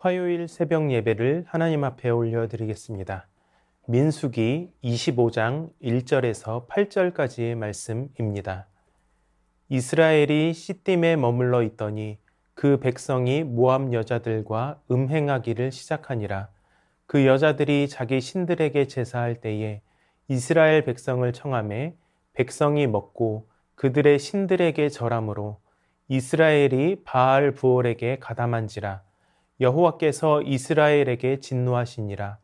화요일 새벽 예배를 하나님 앞에 올려드리겠습니다. 민수기 25장 1절에서 8절까지의 말씀입니다. 이스라엘이 시딤에 머물러 있더니 그 백성이 모압 여자들과 음행하기를 시작하니라. 그 여자들이 자기 신들에게 제사할 때에 이스라엘 백성을 청하매 백성이 먹고 그들의 신들에게 절함으로 이스라엘이 바알 부올에게 가담한지라. 여호와께서 이스라엘에게 진노하시니라.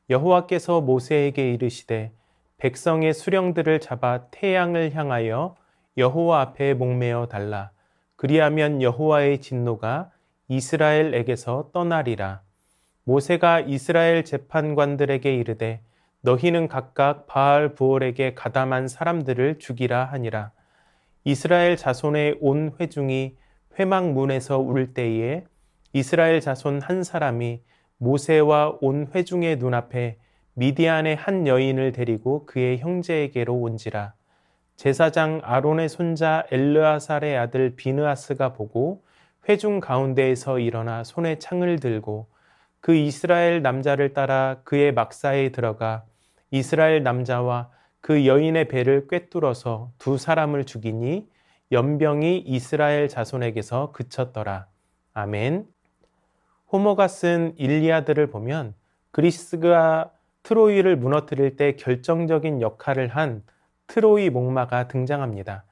여호와께서 모세에게 이르시되 백성의 수령들을 잡아 태양을 향하여 여호와 앞에 목매어 달라. 그리하면 여호와의 진노가 이스라엘에게서 떠나리라. 모세가 이스라엘 재판관들에게 이르되 너희는 각각 바알 부올에게 가담한 사람들을 죽이라 하니라. 이스라엘 자손의 온 회중이 회막문에서 울 때에 이스라엘 자손 한 사람이 모세와 온 회중의 눈앞에 미디안의 한 여인을 데리고 그의 형제에게로 온지라. 제사장 아론의 손자 엘르아살의 아들 비느하스가 보고 회중 가운데에서 일어나 손에 창을 들고 그 이스라엘 남자를 따라 그의 막사에 들어가 이스라엘 남자와 그 여인의 배를 꿰뚫어서 두 사람을 죽이니 연병이 이스라엘 자손에게서 그쳤더라. 아멘. 호머가 쓴 일리아드를 보면 그리스가 트로이를 무너뜨릴 때 결정적인 역할을 한 트로이 목마가 등장합니다.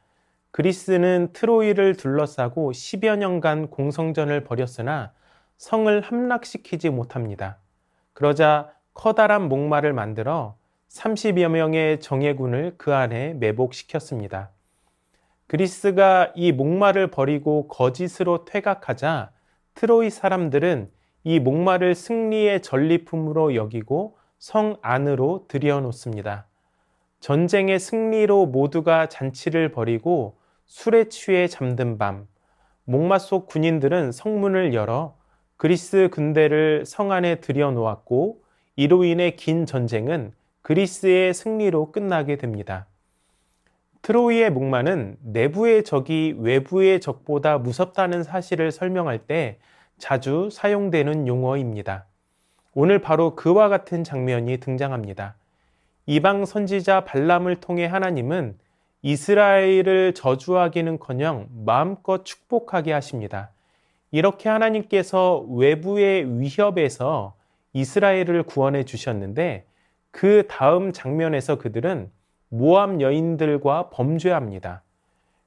그리스는 트로이를 둘러싸고 10여 년간 공성전을 벌였으나 성을 함락시키지 못합니다. 그러자 커다란 목마를 만들어 30여 명의 정예군을 그 안에 매복시켰습니다. 그리스가 이 목마를 버리고 거짓으로 퇴각하자 트로이 사람들은 이 목마를 승리의 전리품으로 여기고 성 안으로 들여놓습니다. 전쟁의 승리로 모두가 잔치를 벌이고 술에 취해 잠든 밤, 목마 속 군인들은 성문을 열어 그리스 군대를 성 안에 들여놓았고 이로 인해 긴 전쟁은 그리스의 승리로 끝나게 됩니다. 트로이의 목마는 내부의 적이 외부의 적보다 무섭다는 사실을 설명할 때 자주 사용되는 용어입니다. 오늘 바로 그와 같은 장면이 등장합니다. 이방 선지자 발람을 통해 하나님은 이스라엘을 저주하기는커녕 마음껏 축복하게 하십니다. 이렇게 하나님께서 외부의 위협에서 이스라엘을 구원해 주셨는데 그 다음 장면에서 그들은 모압 여인들과 범죄합니다.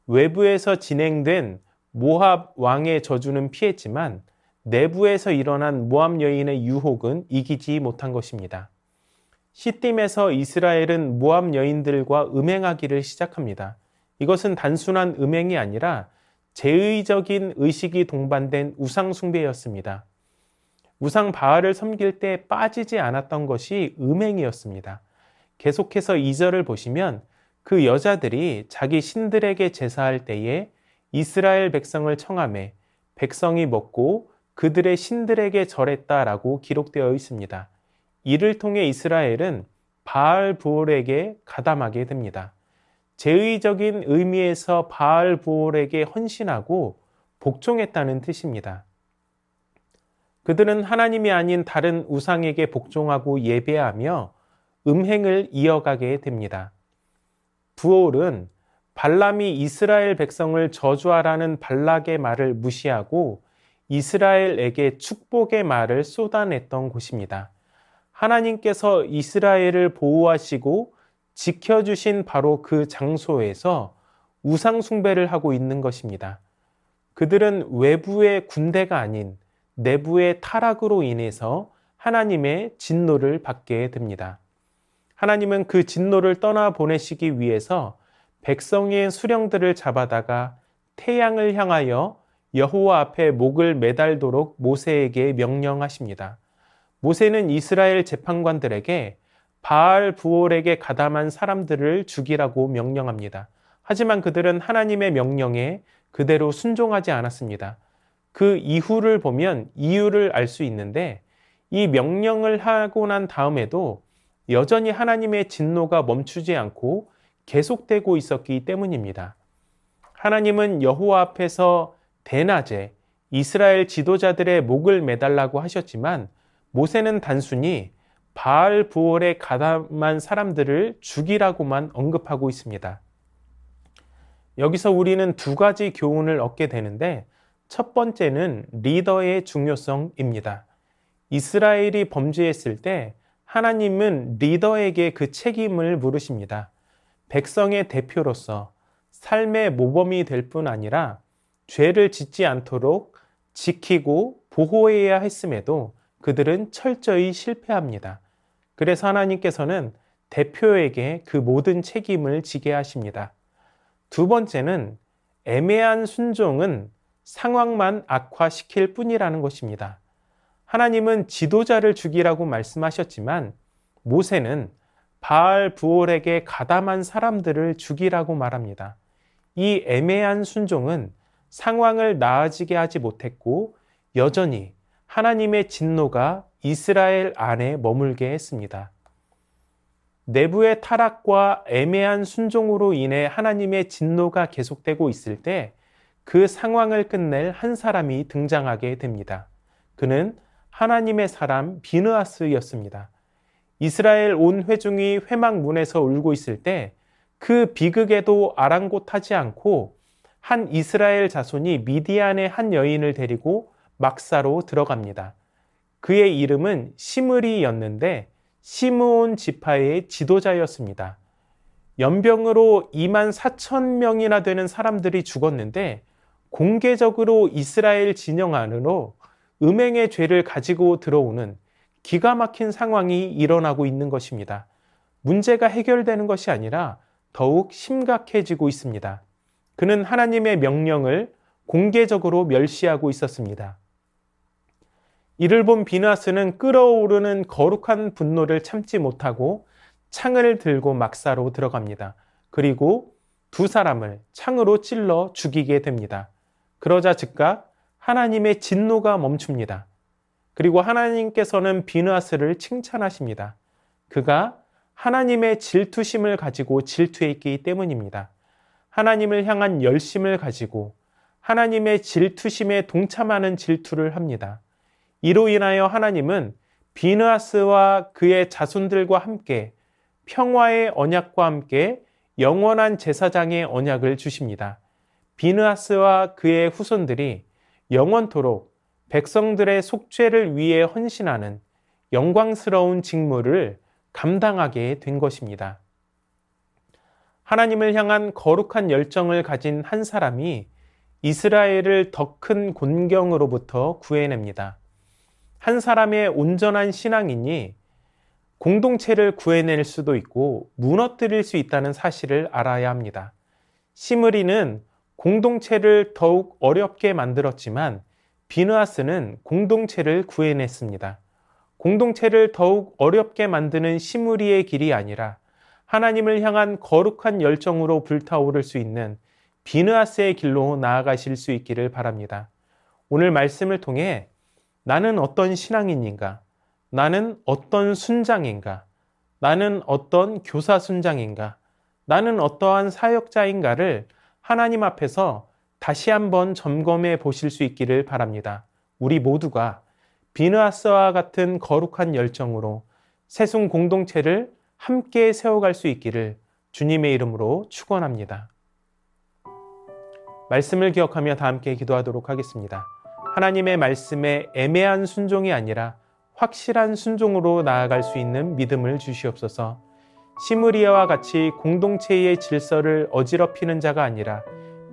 외부에서 진행된 모압 왕의 저주는 피했지만 내부에서 일어난 모압 여인의 유혹은 이기지 못한 것입니다. 시딤에서 이스라엘은 모압 여인들과 음행하기를 시작합니다. 이것은 단순한 음행이 아니라 제의적인 의식이 동반된 우상 숭배였습니다. 우상 바알을 섬길 때 빠지지 않았던 것이 음행이었습니다. 계속해서 2절을 보시면 그 여자들이 자기 신들에게 제사할 때에 이스라엘 백성을 청하매 백성이 먹고 그들의 신들에게 절했다라고 기록되어 있습니다. 이를 통해 이스라엘은 바알 부올에게 가담하게 됩니다. 제의적인 의미에서 바알 부올에게 헌신하고 복종했다는 뜻입니다. 그들은 하나님이 아닌 다른 우상에게 복종하고 예배하며 음행을 이어가게 됩니다. 부올은 발람이 이스라엘 백성을 저주하라는 발락의 말을 무시하고 이스라엘에게 축복의 말을 쏟아냈던 곳입니다. 하나님께서 이스라엘을 보호하시고 지켜주신 바로 그 장소에서 우상 숭배를 하고 있는 것입니다. 그들은 외부의 군대가 아닌 내부의 타락으로 인해서 하나님의 진노를 받게 됩니다. 하나님은 그 진노를 떠나보내시기 위해서 백성의 수령들을 잡아다가 태양을 향하여 여호와 앞에 목을 매달도록 모세에게 명령하십니다. 모세는 이스라엘 재판관들에게 바알 부올에게 가담한 사람들을 죽이라고 명령합니다. 하지만 그들은 하나님의 명령에 그대로 순종하지 않았습니다. 그 이후를 보면 이유를 알 수 있는데 이 명령을 하고 난 다음에도 여전히 하나님의 진노가 멈추지 않고 계속되고 있었기 때문입니다. 하나님은 여호와 앞에서 대낮에 이스라엘 지도자들의 목을 매달라고 하셨지만 모세는 단순히 바알 부올에 가담한 사람들을 죽이라고만 언급하고 있습니다. 여기서 우리는 두 가지 교훈을 얻게 되는데 첫 번째는 리더의 중요성입니다. 이스라엘이 범죄했을 때 하나님은 리더에게 그 책임을 물으십니다. 백성의 대표로서 삶의 모범이 될 뿐 아니라 죄를 짓지 않도록 지키고 보호해야 했음에도 그들은 철저히 실패합니다. 그래서 하나님께서는 대표에게 그 모든 책임을 지게 하십니다. 두 번째는 애매한 순종은 상황만 악화시킬 뿐이라는 것입니다. 하나님은 지도자를 죽이라고 말씀하셨지만 모세는 바알 부올에게 가담한 사람들을 죽이라고 말합니다. 이 애매한 순종은 상황을 나아지게 하지 못했고 여전히 하나님의 진노가 이스라엘 안에 머물게 했습니다. 내부의 타락과 애매한 순종으로 인해 하나님의 진노가 계속되고 있을 때 그 상황을 끝낼 한 사람이 등장하게 됩니다. 그는 하나님의 사람 비느하스였습니다. 이스라엘 온 회중이 회막문에서 울고 있을 때 그 비극에도 아랑곳하지 않고 한 이스라엘 자손이 미디안의 한 여인을 데리고 막사로 들어갑니다. 그의 이름은 시므리였는데 시므온 지파의 지도자였습니다. 연병으로 24,000명이나 되는 사람들이 죽었는데 공개적으로 이스라엘 진영 안으로 음행의 죄를 가지고 들어오는 기가 막힌 상황이 일어나고 있는 것입니다. 문제가 해결되는 것이 아니라 더욱 심각해지고 있습니다. 그는 하나님의 명령을 공개적으로 멸시하고 있었습니다. 이를 본 비느하스는 끓어오르는 거룩한 분노를 참지 못하고 창을 들고 막사로 들어갑니다. 그리고 두 사람을 창으로 찔러 죽이게 됩니다. 그러자 즉각 하나님의 진노가 멈춥니다. 그리고 하나님께서는 비느하스를 칭찬하십니다. 그가 하나님의 질투심을 가지고 질투했기 때문입니다. 하나님을 향한 열심을 가지고 하나님의 질투심에 동참하는 질투를 합니다. 이로 인하여 하나님은 비느하스와 그의 자손들과 함께 평화의 언약과 함께 영원한 제사장의 언약을 주십니다. 비느하스와 그의 후손들이 영원토록 백성들의 속죄를 위해 헌신하는 영광스러운 직무를 감당하게 된 것입니다. 하나님을 향한 거룩한 열정을 가진 한 사람이 이스라엘을 더 큰 곤경으로부터 구해냅니다. 한 사람의 온전한 신앙인이 공동체를 구해낼 수도 있고 무너뜨릴 수 있다는 사실을 알아야 합니다. 시므리는 공동체를 더욱 어렵게 만들었지만 비느하스는 공동체를 구해냈습니다. 공동체를 더욱 어렵게 만드는 시므리의 길이 아니라 하나님을 향한 거룩한 열정으로 불타오를 수 있는 비느하스의 길로 나아가실 수 있기를 바랍니다. 오늘 말씀을 통해 나는 어떤 신앙인인가? 나는 어떤 순장인가? 나는 어떤 교사 순장인가? 나는 어떠한 사역자인가를 하나님 앞에서 다시 한번 점검해 보실 수 있기를 바랍니다. 우리 모두가 비느하스와 같은 거룩한 열정으로 새순 공동체를 함께 세워갈 수 있기를 주님의 이름으로 축원합니다. 말씀을 기억하며 다 함께 기도하도록 하겠습니다. 하나님의 말씀에 애매한 순종이 아니라 확실한 순종으로 나아갈 수 있는 믿음을 주시옵소서. 시므리아와 같이 공동체의 질서를 어지럽히는 자가 아니라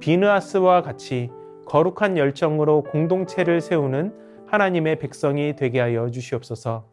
비느하스와 같이 거룩한 열정으로 공동체를 세우는 하나님의 백성이 되게 하여 주시옵소서.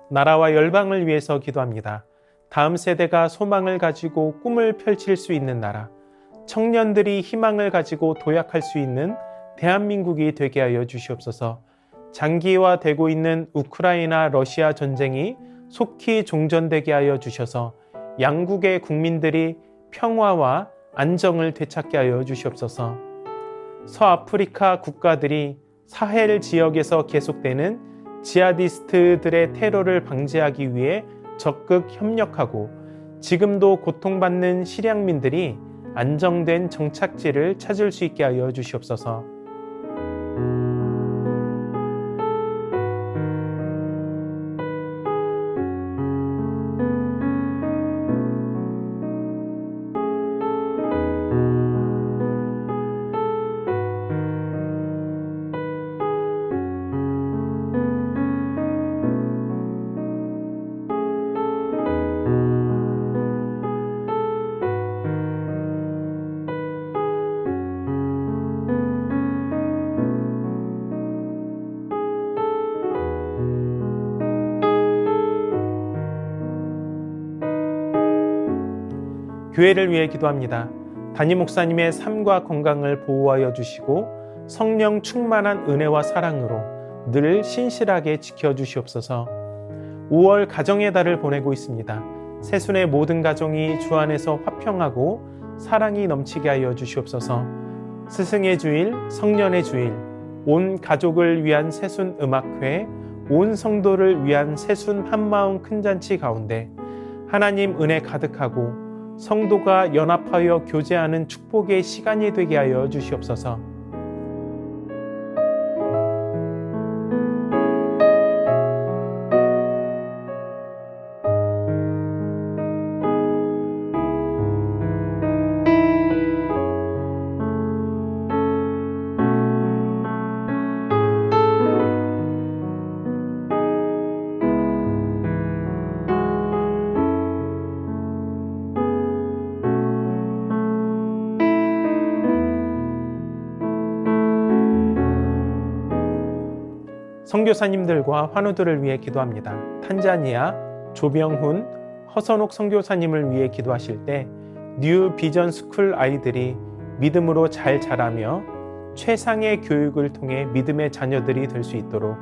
나라와 열방을 위해서 기도합니다. 다음 세대가 소망을 가지고 꿈을 펼칠 수 있는 나라, 청년들이 희망을 가지고 도약할 수 있는 대한민국이 되게 하여 주시옵소서. 장기화되고 있는 우크라이나 러시아 전쟁이 속히 종전되게 하여 주셔서 양국의 국민들이 평화와 안정을 되찾게 하여 주시옵소서. 서아프리카 국가들이 사헬 지역에서 계속되는 지하디스트들의 테러를 방지하기 위해 적극 협력하고 지금도 고통받는 시리아민들이 안정된 정착지를 찾을 수 있게 하여 주시옵소서. 교회를 위해 기도합니다. 담임 목사님의 삶과 건강을 보호하여 주시고 성령 충만한 은혜와 사랑으로 늘 신실하게 지켜주시옵소서. 5월 가정의 달을 보내고 있습니다. 새순의 모든 가정이 주 안에서 화평하고 사랑이 넘치게 하여 주시옵소서. 스승의 주일, 성년의 주일, 온 가족을 위한 새순 음악회, 온 성도를 위한 새순 한마음 큰잔치 가운데 하나님 은혜 가득하고 성도가 연합하여 교제하는 축복의 시간이 되게 하여 주시옵소서. 선교사님들과 환우들을 위해 기도합니다. 탄자니아 조병훈, 허선옥 선교사님을 위해 기도하실 때 뉴 비전 스쿨 아이들이 믿음으로 잘 자라며 최상의 교육을 통해 믿음의 자녀들이 될 수 있도록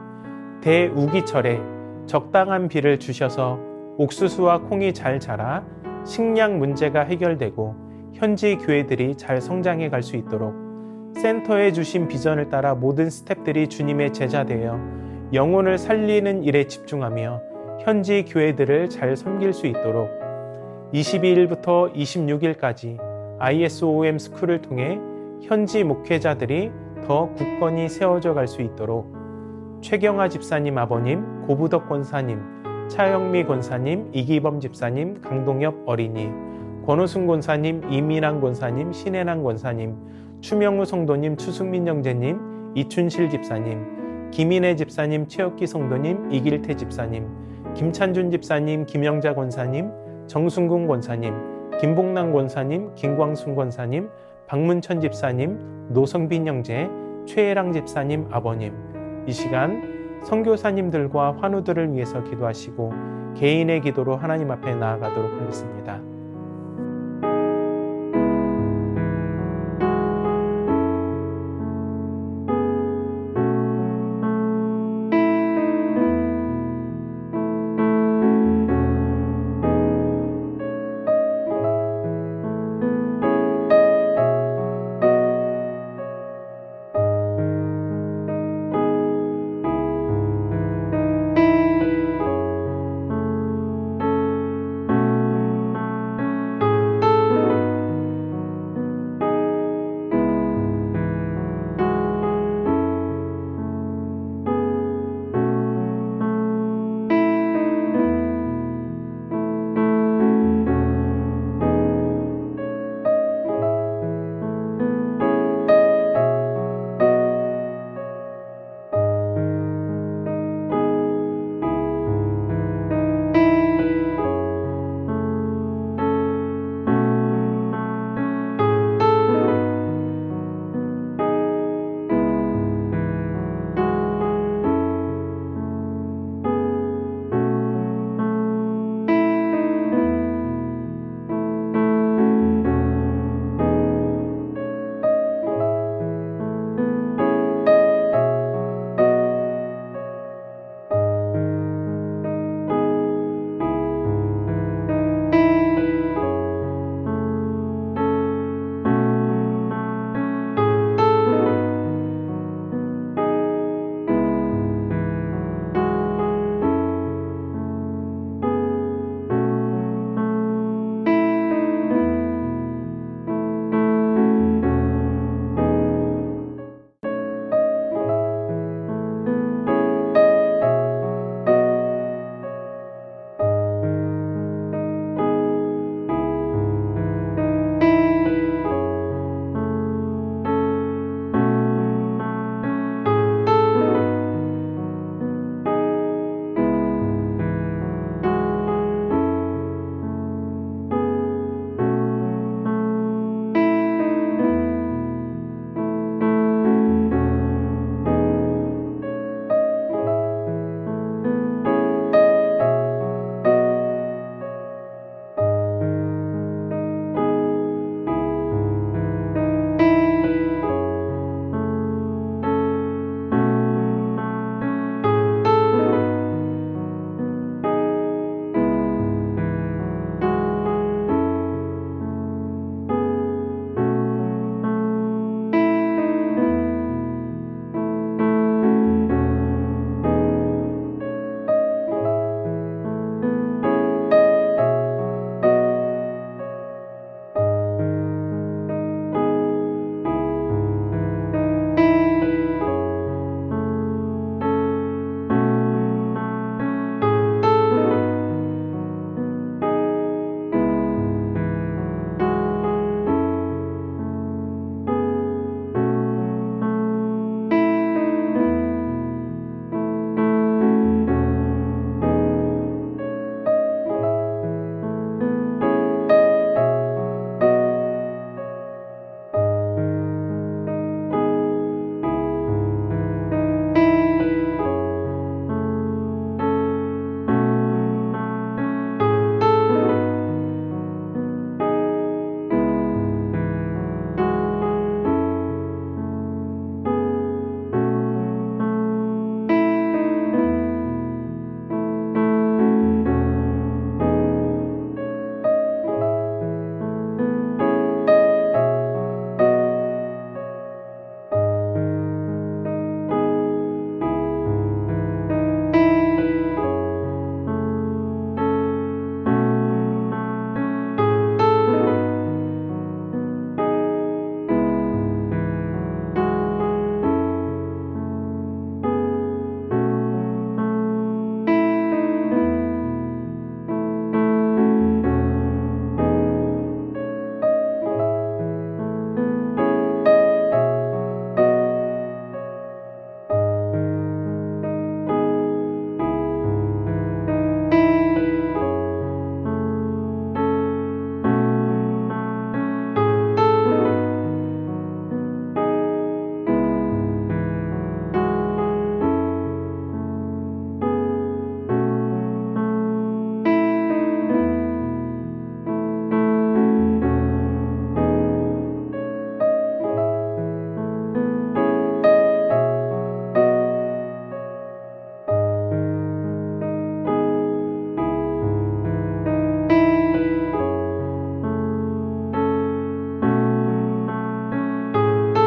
대우기철에 적당한 비를 주셔서 옥수수와 콩이 잘 자라 식량 문제가 해결되고 현지 교회들이 잘 성장해 갈 수 있도록 센터에 주신 비전을 따라 모든 스태프들이 주님의 제자 되어 영혼을 살리는 일에 집중하며 현지 교회들을 잘 섬길 수 있도록 22일부터 26일까지 ISOM 스쿨을 통해 현지 목회자들이 더 굳건히 세워져 갈 수 있도록 최경아 집사님 아버님, 고부덕 권사님, 차영미 권사님, 이기범 집사님, 강동엽 어린이, 권호순 권사님, 이민환 권사님, 신혜남 권사님, 추명우 성도님, 추승민 형제님, 이춘실 집사님, 김인혜 집사님, 최혁기 성도님, 이길태 집사님, 김찬준 집사님, 김영자 권사님, 정순궁 권사님, 김복남 권사님, 김광순 권사님, 박문천 집사님, 노성빈 형제, 최혜랑 집사님 아버님, 이 시간 선교사님들과 환우들을 위해서 기도하시고 개인의 기도로 하나님 앞에 나아가도록 하겠습니다.